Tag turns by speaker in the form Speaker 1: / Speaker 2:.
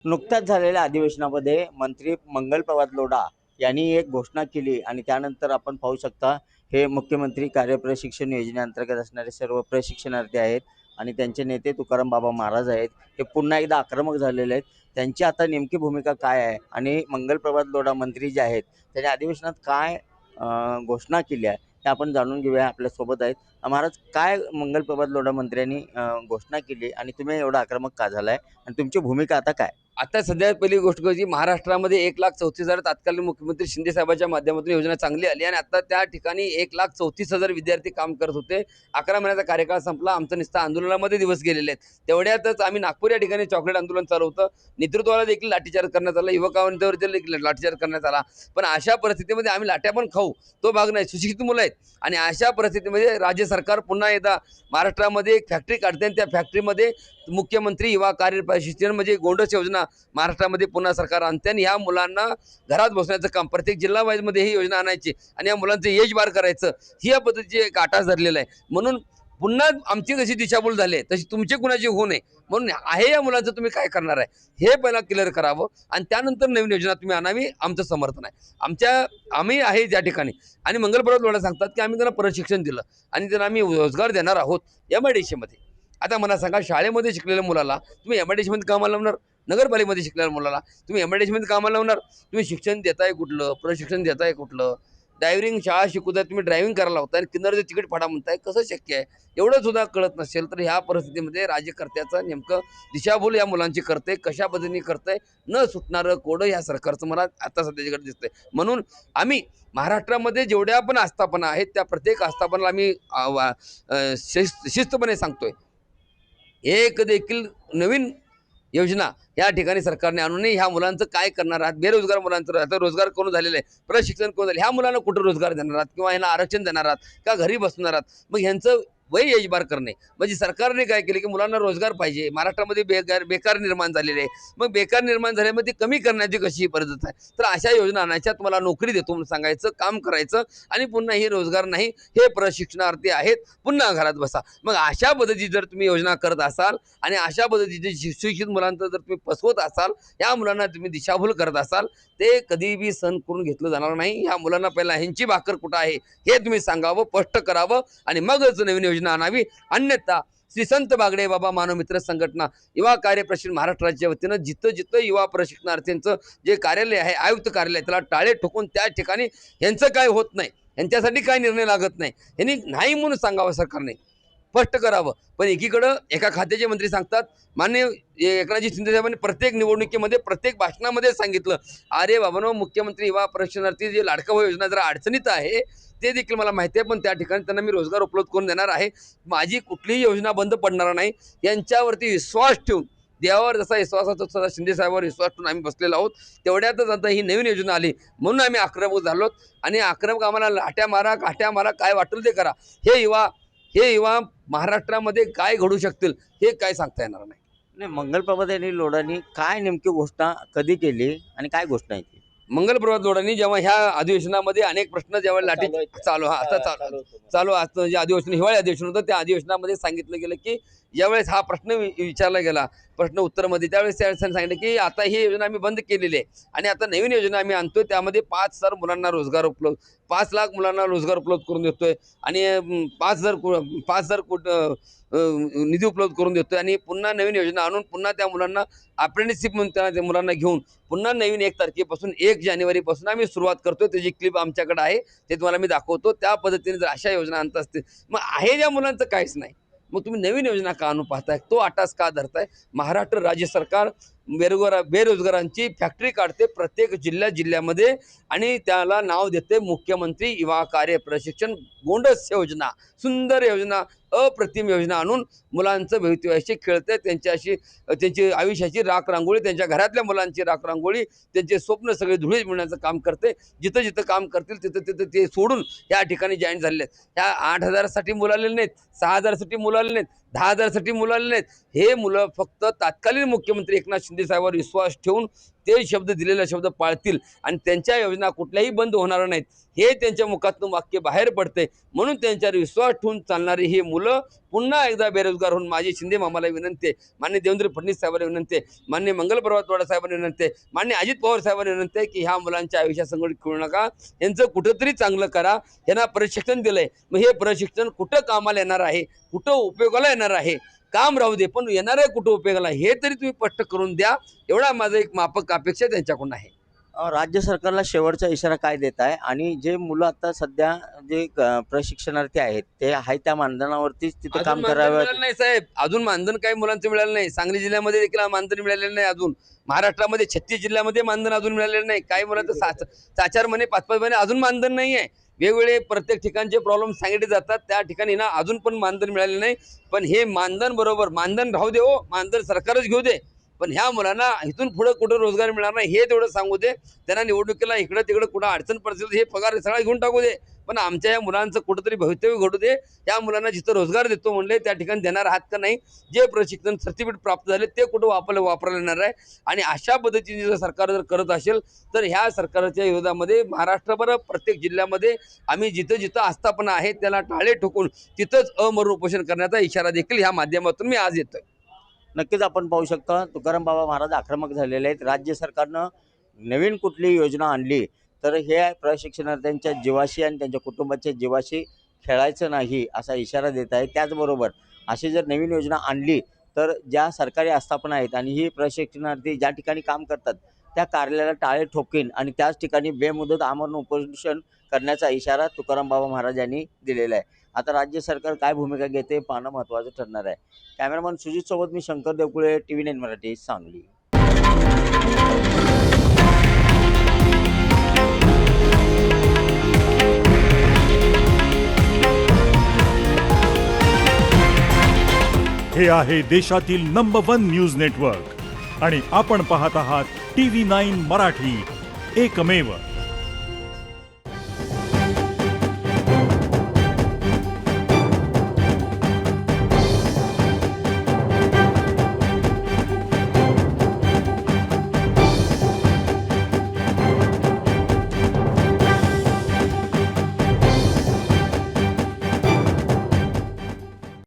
Speaker 1: नुकत्याच झालेल्या अधिवेशनामध्ये मंत्री मंगल प्रभात लोढा यांनी एक घोषणा केली आणि त्यानंतर आपण पाहू शकता हे मुख्यमंत्री कार्यप्रशिक्षण योजनेअंतर्गत असणारे सर्व प्रशिक्षणार्थी आहेत आणि त्यांचे नेते तुकाराम बाबा महाराज आहेत. हे पुन्हा एकदा आक्रमक झालेले आहेत. त्यांची आता नेमकी भूमिका काय आहे आणि मंगल प्रभात लोढा मंत्री जे आहेत त्यांनी अधिवेशनात काय घोषणा केली आहे ते आपण जाणून घेऊया. आपल्यासोबत आहेत महाराज. काय मंगल प्रभात लोढा मंत्र्यांनी घोषणा केली आणि तुम्ही एवढा आक्रमक का झालाय आणि तुमची भूमिका आता काय?
Speaker 2: आता सध्या पहिली गोष्ट म्हणजे महाराष्ट्रामध्ये 1,34,000 तत्कालीन मुख्यमंत्री शिंदे साहेबांच्या माध्यमातून योजना चांगली आली आणि आता त्या ठिकाणी 1,34,000 विद्यार्थी काम करत होते. 11 महिन्याचा कार्यकाळ संपला. आमचं नुसतं आंदोलनामध्ये दिवस गेलेले आहेत. तेवढ्यातच आम्ही नागपूर या ठिकाणी चॉकलेट आंदोलन चालू होतं. नेतृत्वाला देखील लाठीचार्ज करण्यात आला, युवकांवर देखील लाठीचार्ज करण्यात आला. पण अशा परिस्थितीमध्ये आम्ही लाट्या पण खाऊ तो भाग नाही. सुशिक्षित मुलं आहेत आणि अशा परिस्थितीमध्ये राज्य सरकार पुन्हा एकदा महाराष्ट्रामध्ये एक फॅक्टरी काढते आणि त्या फॅक्टरीमध्ये मुख्यमंत्री युवा कार्य प्रशिक्षण म्हणजे गोंडस योजना महाराष्ट्रामध्ये पुन्हा सरकार आणते आणि ह्या मुलांना घरात बसण्याचं काम प्रत्येक जिल्हा वाईजमध्ये ही योजना आणायची आणि या मुलांचं एज बार करायचं ही या पद्धतीची एक आटास धरलेला आहे. म्हणून पुन्हा आमची जशी दिशाभूल झाली आहे तशी तुमची कुणाची होऊ नये म्हणून आहे या मुलांचं तुम्ही काय करणार आहे हे पहिला क्लिअर करावं आणि त्यानंतर नवीन योजना तुम्ही आणावी. आमचं समर्थन आहे. आम्ही आहे त्या ठिकाणी आणि मंगल प्रभात लोढा सांगतात की आम्ही त्यांना प्रशिक्षण दिलं आणि त्यांना आम्ही रोजगार देणार आहोत MIDC मध्ये. आता मला सांगा, शाळेमध्ये शिकलेल्या मुलाला तुम्ही MIDC मध्ये कामाला लावणार? नगरपालिकेमध्ये शिकलेल्या मुलाला तुम्ही MIDC मध्ये कामाला लावणार? तुम्ही शिक्षण देताय कुठलं? प्रशिक्षण देताय कुठलं? ड्रायव्हिंग शाळा शिकवताय, तुम्ही ड्रायव्हिंग करायला लावताय, किन्नरचं तिकीट फाडा म्हणताय. कसं शक्य आहे? एवढं सुद्धा कळत नसेल तर ह्या परिस्थितीमध्ये राज्यकर्त्याचं नेमकं दिशाभूल या मुलांची करते. कशा पद्धतीने करतंय न सुटणारं कोडं ह्या सरकारचं मला आता सध्याच्याकडे दिसतंय. म्हणून आम्ही महाराष्ट्रामध्ये जेवढ्या पण आस्थापना आहेत त्या प्रत्येक आस्थापनाला आम्ही शिस्तपणे सांगतोय, एक देखील नवीन योजना या ठिकाणी सरकारने आणून ह्या मुलांचं काय करणार आहात? बेरोजगार मुलांचं आता रोजगार करून झालेलं आहे, प्रशिक्षण करून झाले, ह्या मुलांना कुठं रोजगार देणार आहात किंवा ह्यांना आरक्षण देणार आहात का घरी बसणार आहात? मग ह्यांचं वय एजबार करणे म्हणजे सरकारने काय केले की मुलांना रोजगार पाहिजे. महाराष्ट्रामध्ये बेकार निर्माण झालेले आहे. मग बेकार निर्माण झाल्यामध्ये कमी करण्याची कशी पद्धत आहे? तर अशा योजना आणायच्या, तुम्हाला नोकरी देतो म्हणून सांगायचं, काम करायचं आणि पुन्हा हे रोजगार नाही, हे प्रशिक्षणार्थी आहेत, पुन्हा घरात बसा. मग अशा पद्धतीची जर तुम्ही योजना करत असाल आणि अशा पद्धतीचे सुशिक्षित मुलांचं जर तुम्ही फसवत असाल, या मुलांना तुम्ही दिशाभूल करत असाल, ते कधी बी सहन करून घेतलं जाणार नाही. ह्या मुलांना पहिला ह्यांची भाकर कुठं आहे हे तुम्ही सांगावं, स्पष्ट करावं आणि मगच नवीन योजना आणावी. अन्यथा श्री संत बागडे बाबा मानव मित्र संघटना युवा कार्य प्रशिक्षण महाराष्ट्राच्या वतीनं जिथं जिथं युवा प्रशिक्षणार्थींचं जे कार्यालय आहे, आयुक्त कार्यालय, त्याला टाळे ठोकून त्या ठिकाणी यांचं काय होत नाही, यांच्यासाठी काय निर्णय लागत नाही, यांनी नाही म्हणून सांगावं, सरकारने स्पष्ट करावं. पण एकीकडं एका खात्याचे मंत्री सांगतात, माननीय एकनाथजी शिंदे साहेबांनी प्रत्येक निवडणुकीमध्ये प्रत्येक भाषणामध्ये सांगितलं, अरे बाबांनो, मुख्यमंत्री युवा प्रशिक्षणार्थी जे लाडका भाऊ योजना जरा अडचणीत आहे ते देखील मला माहिती आहे, पण त्या ठिकाणी त्यांना मी रोजगार उपलब्ध करून देणार आहे. माझी कुठलीही योजना बंद पडणार नाही. यांच्यावरती विश्वास ठेवून, देवावर जसा विश्वास असतो तसा शिंदे साहेबांवर विश्वास ठेवून आम्ही बसलेलो आहोत. तेवढ्यातच आता ही नवीन योजना आली म्हणून आम्ही आक्रमक झालो आणि आक्रमक आम्हाला लाट्या मारा काय वाटेल ते करा. हे युवा महाराष्ट्रामध्ये काय घडू शकतील हे काय सांगता येणार नाही.
Speaker 1: नाही, मंगल प्रभात यांनी लोढांनी काय नेमकी घोषणा कधी केली आणि काय घोषणा आहे ती?
Speaker 2: मंगल प्रभात लोढांनी जेव्हा ह्या अधिवेशनामध्ये अनेक प्रश्न ज्यावेळी लाठी चालू असतं, जे अधिवेशन हिवाळी अधिवेशन होतं, त्या अधिवेशनामध्ये सांगितलं गेलं की ज्यावेळेस हा प्रश्न विचारला गेला प्रश्न उत्तरमध्ये, त्यावेळेस त्यांनी सांगितलं की आता ही योजना आम्ही बंद केलेली आहे आणि आता नवीन योजना आम्ही आणतोय, त्यामध्ये 5,000 मुलांना रोजगार उपलब्ध, 5 लाख मुलांना रोजगार उपलब्ध करून देतोय आणि 5,000 निधी उपलब्ध करून देतोय आणि पुन्हा नवीन योजना आणून पुन्हा त्या मुलांना अप्रेंटिसशिप म्हणून त्या मुलांना घेऊन पुन्हा नवीन 1 तारखेपासून 1 जानेवारीपासून आम्ही सुरुवात करतो. त्याची क्लिप आमच्याकडे आहे, ते तुम्हाला मी दाखवतो. त्या पद्धतीने जर अशा योजना आणत असतील, मग आहे ज्या मुलांचं काहीच नाही, मग तुम्ही नवीन योजना का आणून पाहताय? तो आटास का धरताय? महाराष्ट्र राज्य सरकार बेरोजगारांची फॅक्टरी काढते प्रत्येक जिल्ह्यामध्ये आणि त्याला नाव देते मुख्यमंत्री युवा कार्य प्रशिक्षण गोंडस योजना. सुंदर योजना, अप्रतिम योजना आणून मुलांचं भवितव्याशी खेळते, त्यांची आयुष्याची राख रांगोळी, त्यांच्या घरातल्या मुलांची राख रांगोळी, त्यांचे स्वप्न सगळे धुळीत मिळण्याचं काम करते. जिथं जिथं काम करतील तिथं ते सोडून या ठिकाणी जॉईन झालेले आहेत. ह्या 8,000साठी मुलं आलेले नाहीत, 6,000साठी मुलं आलेले नाहीत, 10,000साठी मुलं आले नाहीत. हे मुलं फक्त तात्कालीन मुख्यमंत्री एकनाथ शिंदे साहेबांवर विश्वास ठेवून ते शब्द दिलेला शब्द पाळतील आणि त्यांच्या योजना कुठल्याही बंद होणार नाहीत हे त्यांच्या मुखातून वाक्य बाहेर पडते. म्हणून त्यांच्यावर विश्वास ठेवून चालणारी ही मुलं पुन्हा एकदा बेरोजगार होऊन माझी शिंदे मामाला विनंती आहे, मान्य देवेंद्र फडणवीस साहेबांना विनंती आहे, मान्य मंगल पर्वतवाडा साहेबांना विनंती आहे, मान्य अजित पवार साहेबांना विनंती आहे की ह्या मुलांच्या आयुष्यासंगत खेळू नका, यांचं कुठंतरी चांगलं करा. यांना प्रशिक्षण दिलंय, मग हे प्रशिक्षण कुठं कामाला येणार आहे, कुठं उपयोगाला येणार आहे, काम राहू दे पण येणार आहे कुठं उपयोगाला हे तरी तुम्ही स्पष्ट करून द्या. एवढा माझा एक माफक अपेक्षा त्यांच्याकडून आहे.
Speaker 1: राज्य सरकारला शेवटचा इशारा काय देत आहे आणि जे मुलं आता सध्या जे प्रशिक्षणार्थी आहेत ते आहे त्या मानधनावरतीच तिथं
Speaker 2: अजून
Speaker 1: काम
Speaker 2: मानधन
Speaker 1: करावं?
Speaker 2: मिळालं नाही साहेब, अजून मानधन काही मुलांचं मिळालं नाही. सांगली जिल्ह्यामध्ये देखील मानधन मिळालेलं नाही अजून. महाराष्ट्रामध्ये 36 जिल्ह्यामध्ये मानधन अजून मिळालेलं नाही. काही मुलांचं 4 महिने 5 महिने अजून मानधन नाही आहे. वेगवेगळे प्रत्येक ठिकाणचे प्रॉब्लेम सांगितले जातात, त्या ठिकाणी ना अजून पण मानधन मिळाले नाही. पण हे मानधन बरोबर मानधन राहू दे हो, मानधन सरकारच घेऊ दे, पण ह्या मुलांना इथून पुढे कुठं रोजगार मिळणार नाही हे तेवढं सांगू दे. त्यांना निवडणुकीला इकडं तिकडं कुठं अडचण पडतील हे पगार सगळा घेऊन टाकू दे, पण आमच्या या मुलांचं कुठंतरी भवितव्य घडू दे. या मुलांना जिथं रोजगार देतो म्हणले त्या ठिकाणी देणार आहात का नाही, जे प्रशिक्षण सर्टिफिकेट प्राप्त झाले ते कुठं वापरला येणार आहे. आणि अशा पद्धतीने जर सरकार जर करत असेल तर ह्या सरकारच्या विरोधामध्ये महाराष्ट्रभर प्रत्येक जिल्ह्यामध्ये आम्ही जिथं जिथं आस्थापना आहे त्याला टाळे ठोकून तिथंच अमरण उपोषण करण्याचा इशारा देखील ह्या माध्यमातून मी आज येतोय.
Speaker 1: नक्कीच आपण पाहू शकता तुकाराम बाबा महाराज आक्रमक झालेले आहेत. राज्य सरकारनं नवीन कुठली योजना आणली तर हे प्रशिक्षणार्थ्यांच्या जीवाशी आणि त्यांच्या कुटुंबाच्या जीवाशी खेळायचं नाही असा इशारा देत आहे. त्याचबरोबर अशी जर नवीन योजना आणली तर ज्या सरकारी आस्थापना आहेत आणि ही प्रशिक्षणार्थी ज्या ठिकाणी काम करतात त्या कार्यालयाला टाळे ठोकीन आणि त्याच ठिकाणी बेमुदत आमरण उपोषण करण्याचा इशारा तुकाराम बाबा महाराज यांनी दिलेला आहे. आता राज्य सरकार काय भूमिका घेते पाहणं महत्त्वाचं ठरणार आहे. कॅमेरामन सुजित सोबत मी शंकर देवकुळे, TV9 मराठी, सांगली.
Speaker 3: हे आहे देशातील नंबर 1 न्यूज नेटवर्क आणि आपण पाहत आहात TV9 मराठी, एकमेव.